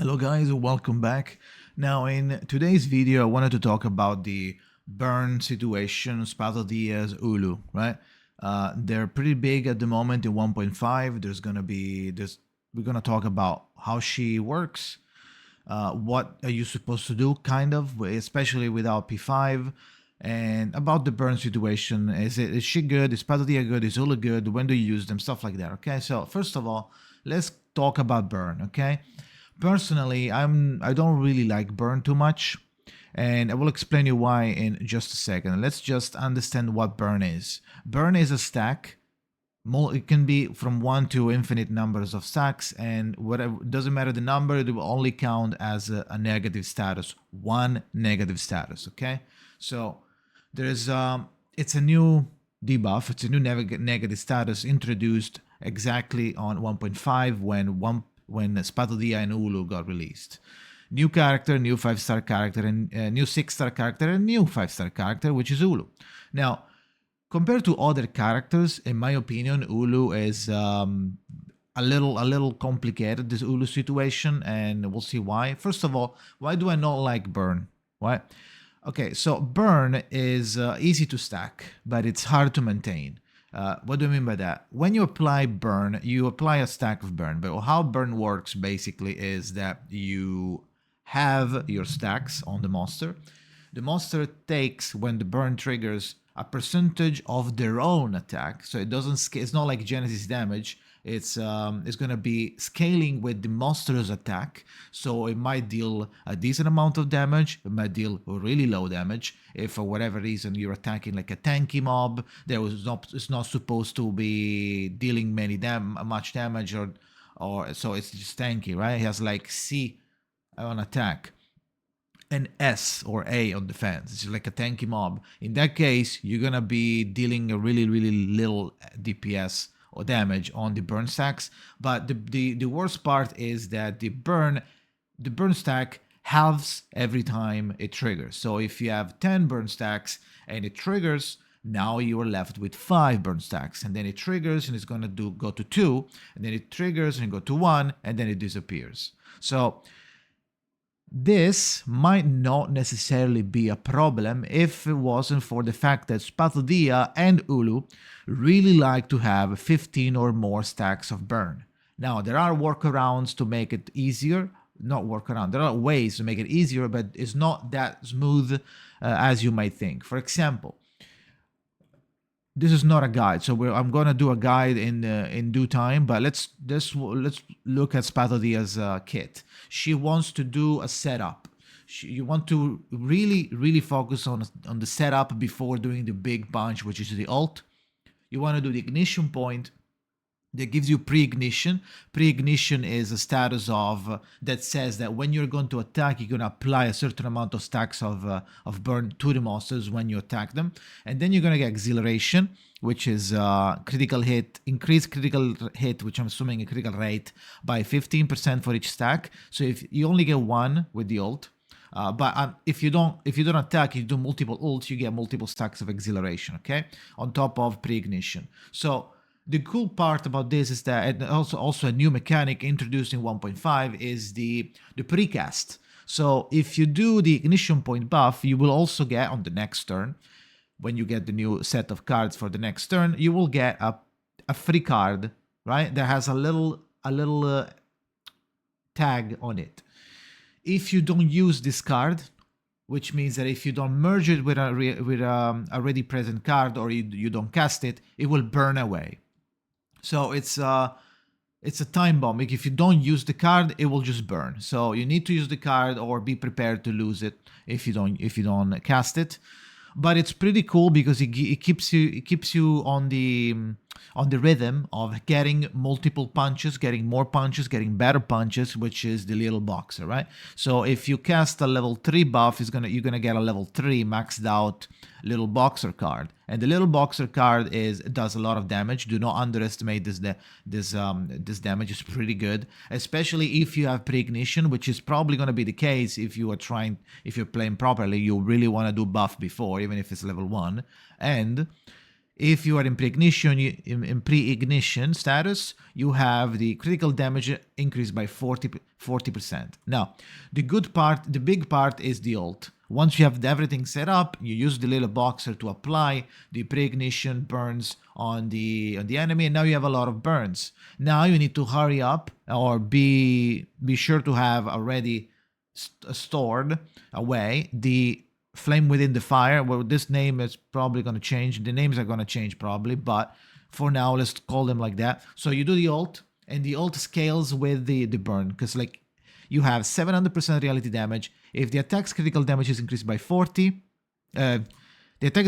Hello guys, welcome back. Now in today's video I wanted to talk about the burn situation, Spathodea's ULU, right? They're pretty big at the moment in 1.5. We're gonna talk about how she works, what are you supposed to do, kind of, especially without P5, and about the burn situation. Is she good? Is Spathodea good? Is ULU good? When do you use them? Stuff like that. Okay, so first of all, let's talk about burn. Okay. Personally, I don't really like burn too much, and I will explain you why in just a second. Let's just understand what burn is. Burn is a stack. It can be from 1 to infinite numbers of stacks, and whatever, doesn't matter the number, it will only count as a negative status, one negative status. Okay, so there's it's a new debuff, it's a new negative status introduced exactly on 1.5 when Spathodea and ULU got released. New character, new 5-star character, and new 6-star character, and new 5-star character, which is ULU. Now, compared to other characters, in my opinion, ULU is a little complicated, this ULU situation, and we'll see why. First of all, why do I not like burn? Why? Okay, so burn is easy to stack, but it's hard to maintain. What do I mean by that? When you apply burn, you apply a stack of burn. But how burn works basically is that you have your stacks on the monster. The monster takes, when the burn triggers, a percentage of their own attack. So it doesn't scale. It's not like Genesis damage. It's going to be scaling with the monster's attack. So it might deal a decent amount of damage. It might deal really low damage. If for whatever reason you're attacking like a tanky mob, it's not supposed to be dealing much damage, or so it's just tanky, right? It has like C on attack and S or A on defense. It's like a tanky mob. In that case, you're gonna be dealing a really little DPS or damage on the burn stacks. But the worst part is that the burn stack halves every time it triggers. So if you have 10 burn stacks and it triggers, now you are left with 5 burn stacks, and then it triggers and it's gonna go to 2, and then it triggers and go to 1, and then it disappears. So this might not necessarily be a problem if it wasn't for the fact that Spathodea and ULU really like to have 15 or more stacks of burn. Now, there are workarounds to make it easier. Not workaround, there are ways to make it easier, but it's not that smooth as you might think. For example, this is not a guide, so I'm gonna do a guide in due time. But let's look at Spathodea's kit. She wants to do a setup. You want to really focus on the setup before doing the big punch, which is the ult. You want to do the ignition point that gives you pre-ignition. Pre-ignition is a status that says that when you're going to attack, you're going to apply a certain amount of stacks of burn to the monsters when you attack them. And then you're going to get exhilaration, which is critical hit, increased critical hit, which I'm assuming a critical rate, by 15% for each stack. So if you only get one with the ult, but if you don't attack, you do multiple ults, you get multiple stacks of exhilaration, okay, on top of pre-ignition. So the cool part about this is that, and also a new mechanic introduced in 1.5 is the precast. So if you do the ignition point buff, you will also get on the next turn, when you get the new set of cards for the next turn, you will get a free card, right? That has a little tag on it. If you don't use this card, which means that if you don't merge it with a already present card, or you don't cast it, it will burn away. So it's a time bomb. Like if you don't use the card, it will just burn. So you need to use the card or be prepared to lose it if you don't cast it. But it's pretty cool because it keeps you on the rhythm of getting multiple punches, getting more punches, getting better punches, which is the little boxer, right? So if you cast a level 3 buff, you're gonna get a level 3 maxed out little boxer card, and the little boxer card does a lot of damage. Do not underestimate this damage. Is pretty good, especially if you have pre-ignition, which is probably gonna be the case if you're playing properly. You really want to do buff before, even if it's level 1, and If you are in pre-ignition, in pre-ignition status, you have the critical damage increased by 40%. Now, the good part, the big part is the ult. Once you have everything set up, you use the little boxer to apply the pre-ignition burns on the enemy, and now you have a lot of burns. Now you need to hurry up or be sure to have already stored away the flame within the fire. Well, this name is probably going to change. The names are going to change probably, but for now, let's call them like that. So you do the ult, and the ult scales with the burn, because like you have 700% reality damage. If the attack's critical damage is increased by 40, the attack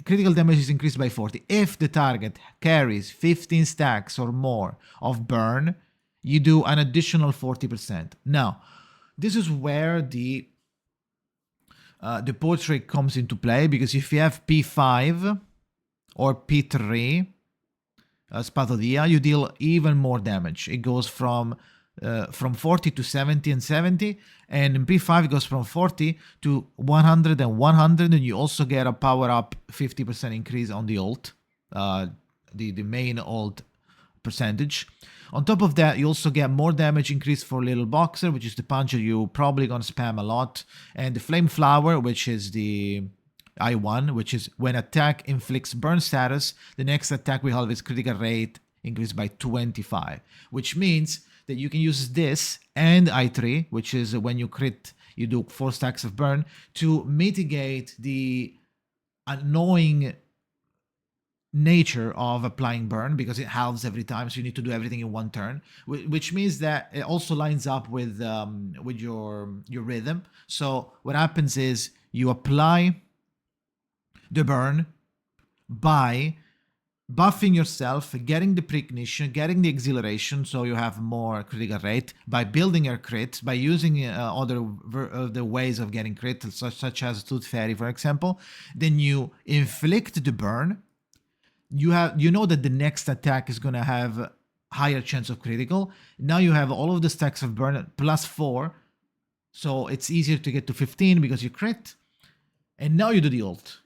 critical damage is increased by 40. If the target carries 15 stacks or more of burn, you do an additional 40%. Now, this is where the portrait comes into play, because if you have P5 or P3 Spathodea, you deal even more damage. It goes from 40 to 70 and 70, and in P5 it goes from 40 to 100 and 100, and you also get a power up 50% increase on the ult, the main ult percentage. On top of that, you also get more damage increase for Little Boxer, which is the puncher you probably gonna spam a lot, and the Flame Flower, which is the I1, which is when attack inflicts burn status, the next attack will have its critical rate increased by 25, which means that you can use this and I3, which is when you crit, you do 4 stacks of burn, to mitigate the annoying nature of applying burn, because it halves every time, so you need to do everything in one turn, which means that it also lines up with your rhythm. So what happens is you apply the burn by buffing yourself, getting the pre-ignition, getting the exhilaration, so you have more critical rate, by building your crit, by using other the ways of getting crit, such as Tooth Fairy, for example. Then you inflict the burn. You know that the next attack is going to have higher chance of critical. Now you have all of the stacks of burn plus 4, so it's easier to get to 15 because you crit. And now you do the ult,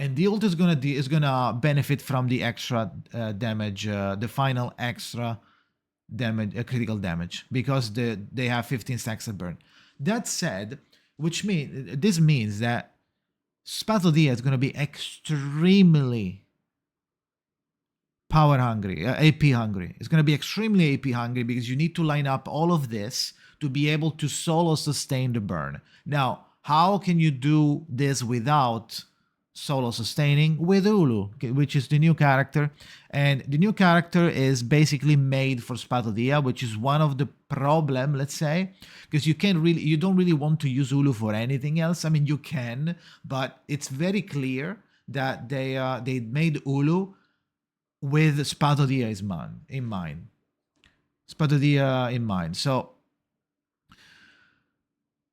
and the ult is gonna benefit from the extra damage, the final extra damage, critical damage, because they have 15 stacks of burn. That said, this means that Spathodea is gonna be extremely power hungry, AP hungry. It's going to be extremely AP hungry, because you need to line up all of this to be able to solo sustain the burn. Now, how can you do this without solo sustaining? With ULU, which is the new character. And the new character is basically made for Spathodea, which is one of the problem, let's say, because you don't really want to use ULU for anything else. I mean, you can, but it's very clear that they made ULU with Spathodea in mind. Spathodea in mind. So,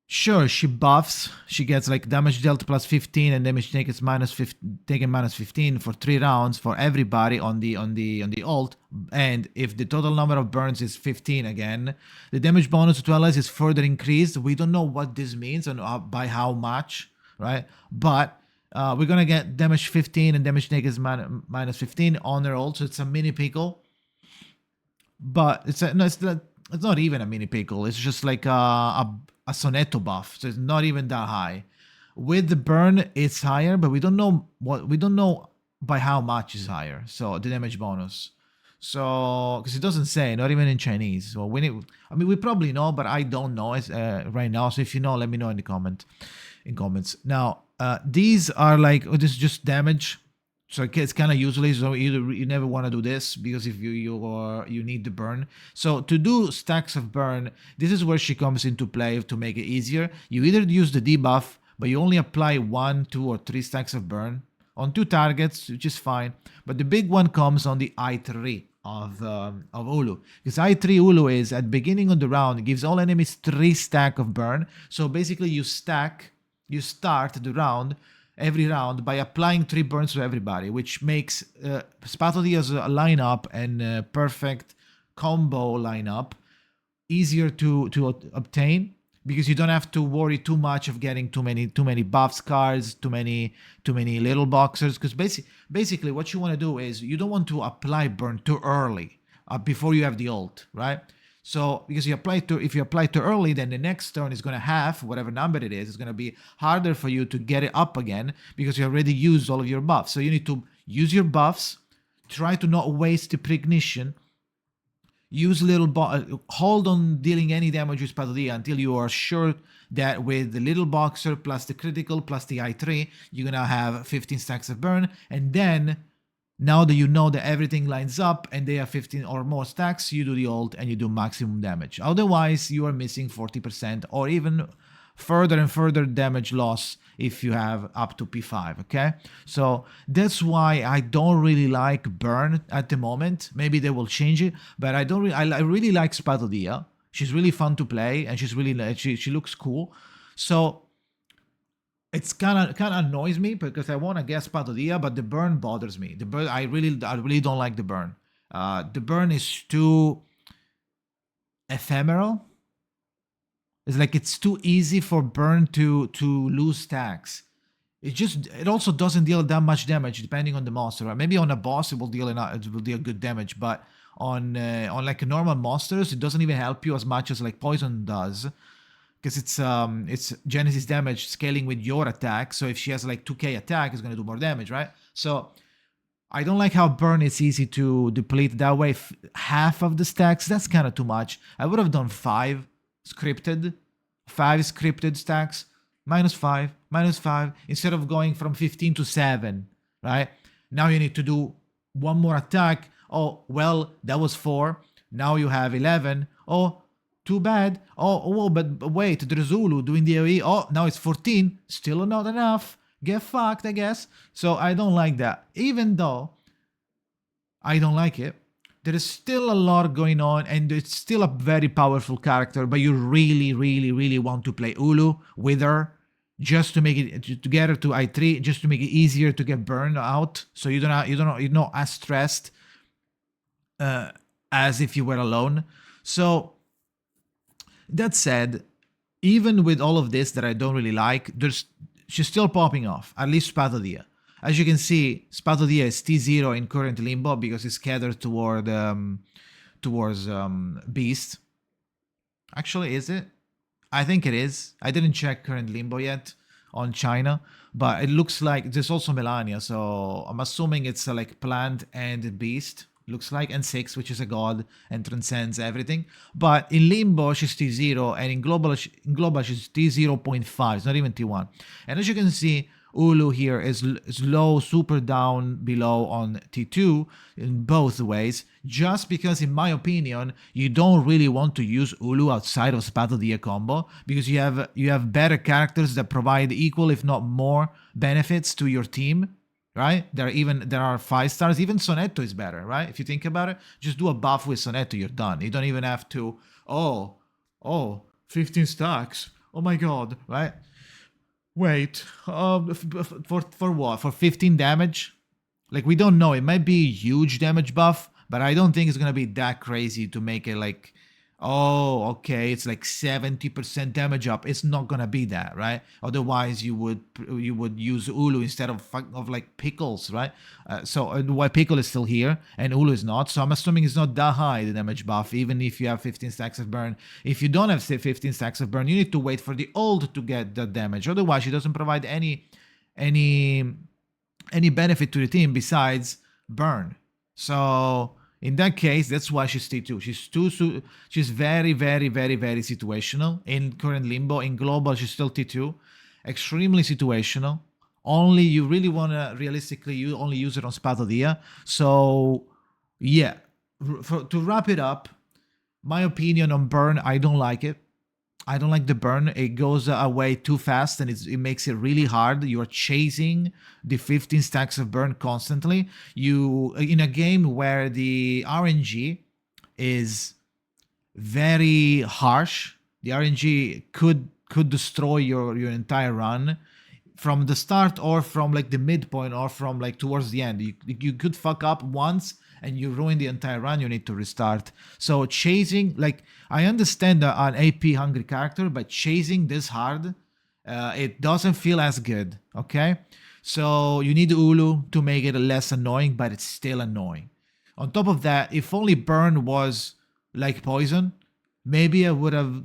sure, she buffs. She gets like damage dealt plus 15 and damage taken minus 15 for 3 rounds for everybody on the ult. And if the total number of burns is 15 again, the damage bonus to allies is further increased. We don't know what this means and by how much, right? But we're gonna get damage 15 and damage taken is minus 15 on her ult, so it's a mini pickle. But it's not even a mini pickle. It's just like a Sonetto buff, so it's not even that high. With the burn, it's higher, but we don't know by how much is higher. So the damage bonus. So because it doesn't say, not even in Chinese. So we probably know, but I don't know right now. So if you know, let me know in the comments. Now, these are like, this is just damage. So it's kind of useless. So you never want to do this, because if you need the burn. So to do stacks of burn, this is where she comes into play to make it easier. You either use the debuff, but you only apply 1, 2, or 3 stacks of burn on 2 targets, which is fine. But the big one comes on the I3 of ULU, because I3 ULU is at beginning of the round, it gives all enemies 3 stack of burn. So basically you start the round, every round, by applying 3 burns to everybody, which makes Spathodea's lineup and perfect combo lineup easier to obtain. because you don't have to worry too much of getting too many buffs cards, too many little boxers. Because basically what you want to do is you don't want to apply burn too early before you have the ult, right? So because if you apply too early, then the next turn is going to have whatever number it is. It's going to be harder for you to get it up again because you already used all of your buffs. So you need to use your buffs, try to not waste the pre-ignition, use hold on dealing any damage with Spathodea until you are sure that with the little boxer plus the critical plus the I3, you're gonna have 15 stacks of burn, and then now that you know that everything lines up and they have 15 or more stacks, you do the ult and you do maximum damage. Otherwise, you are missing 40% or even further and further damage loss if you have up to P5, okay? So that's why I don't really like burn at the moment. Maybe they will change it, but I really like Spathodea. She's really fun to play and she's really she looks cool. So it's kind of annoys me because I want to get Spathodea, but the burn bothers me. The burn I really don't like the burn. The burn is too ephemeral. It's like it's too easy for burn to lose stacks. It also doesn't deal that much damage depending on the monster. Right? Maybe on a boss it will deal good damage, but on like normal monsters it doesn't even help you as much as like poison does, because it's Genesis damage scaling with your attack. So if she has like 2k attack, it's gonna do more damage, right? So I don't like how burn is easy to deplete that way. Half of the stacks, that's kind of too much. I would have done 5 scripted stacks, -5 instead of going from 15 to 7, right? Now you need to do one more attack. Oh well, that was 4, now you have 11. Oh, too bad. Oh, but wait, there's ULU doing the AoE. Oh, now it's 14, still not enough. Get fucked, I guess. So I don't like that. Even though I don't like it, there is still a lot going on and it's still a very powerful character, but you really want to play ULU with her just to make it to get her to I3, just to make it easier to get burned out, so you're not as stressed as if you were alone. So that said, even with all of this that I don't really like, she's still popping off, at least Spathodea. As you can see, Spathodea is T0 in current limbo because it's scattered towards Beast. Actually, is it? I think it is. I didn't check current limbo yet on China, but it looks like there's also Melania, so I'm assuming it's like Plant and Beast. Looks like, and 6, which is a god and transcends everything. But in limbo she's T0, and in global she's T0.5. It's not even T1. And as you can see, ULU here is low, super down below on T2 in both ways, just because in my opinion you don't really want to use ULU outside of Spathodea combo, because you have better characters that provide equal if not more benefits to your team. Right? There are 5 stars. Even Sonetto is better, right? If you think about it, just do a buff with Sonetto, you're done. You don't even have to, 15 stacks. Oh my god, right? Wait, for what? For 15 damage? Like, we don't know. It might be a huge damage buff, but I don't think it's gonna be that crazy to make it like, oh, okay, it's like 70% damage up. It's not gonna be that, right? Otherwise, you would use ULU instead of like Pickles, right? So why Pickle is still here and ULU is not. So I'm assuming it's not that high, the damage buff, even if you have 15 stacks of burn. If you don't have 15 stacks of burn, you need to wait for the ult to get the damage. Otherwise, she doesn't provide any benefit to the team besides burn. So in that case, that's why she's T2. She's very situational in current limbo. In global, she's still T2. Extremely situational. Only you really want to, realistically, you only use it on Spathodea. So, yeah. To wrap it up, my opinion on burn, I don't like it. I don't like the burn. It goes away too fast and it makes it really hard. You are chasing the 15 stacks of burn constantly. You in a game where the RNG is very harsh. The RNG could destroy your entire run. from the start or from like the midpoint or from like towards the end. You could fuck up once and you ruin the entire run. You need to restart. So chasing, like, I understand an AP hungry character, but chasing this hard, it doesn't feel as good. Okay, so you need Ulu to make it less annoying, but it's still annoying. On top of that, if only burn was like poison, maybe I would have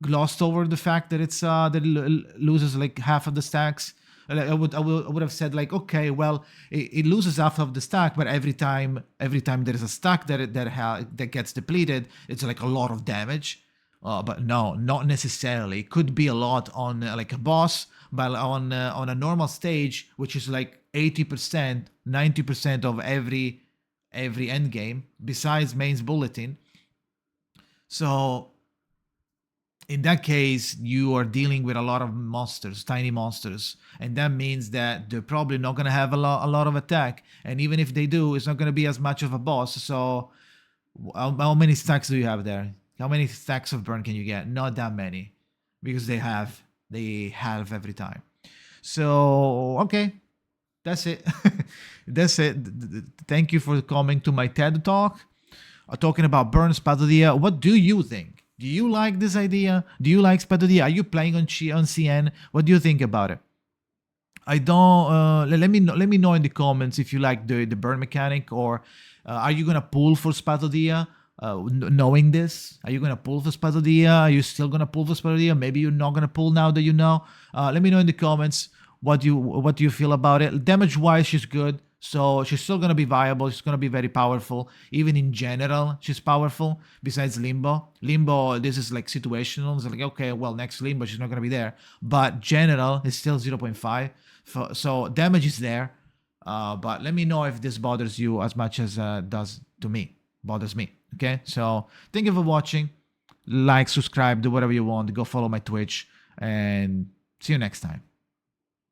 glossed over the fact that it's that it loses like half of the stacks. I would have said like, okay, well, it loses half of the stack, but every time there is a stack that gets depleted, it's like a lot of damage. But no, not necessarily. It could be a lot on like a boss, but on a normal stage, which is like 80%, 90% of every end game, besides mains bulletin. So in that case, you are dealing with a lot of monsters, tiny monsters, and that means that they're probably not going to have a lot of attack. And even if they do, it's not going to be as much of a boss. So, how many stacks do you have there? How many stacks of burn can you get? Not that many, because they have every time. So, okay, that's it. That's it. Thank you for coming to my TED talk, talking about burn Spathodea. What do you think? Do you like this idea? Do you like Spathodea? Are you playing on CN? What do you think about it? I don't. Let me know in the comments if you like the burn mechanic, or are you gonna pull for Spathodea? Knowing this, are you gonna pull for Spathodea? Are you still gonna pull for Spathodea? Maybe you're not gonna pull now that you know. Let me know in the comments what you feel about it. Damage wise, she's good. So she's still going to be viable. She's going to be very powerful. Even in general, she's powerful. Besides Limbo. Limbo, this is like situational. It's like, okay, well, next Limbo, she's not going to be there. But general is still 0.5. So damage is there. But let me know if this bothers you as much as bothers me. Okay? So thank you for watching. Like, subscribe, do whatever you want. Go follow my Twitch. And see you next time.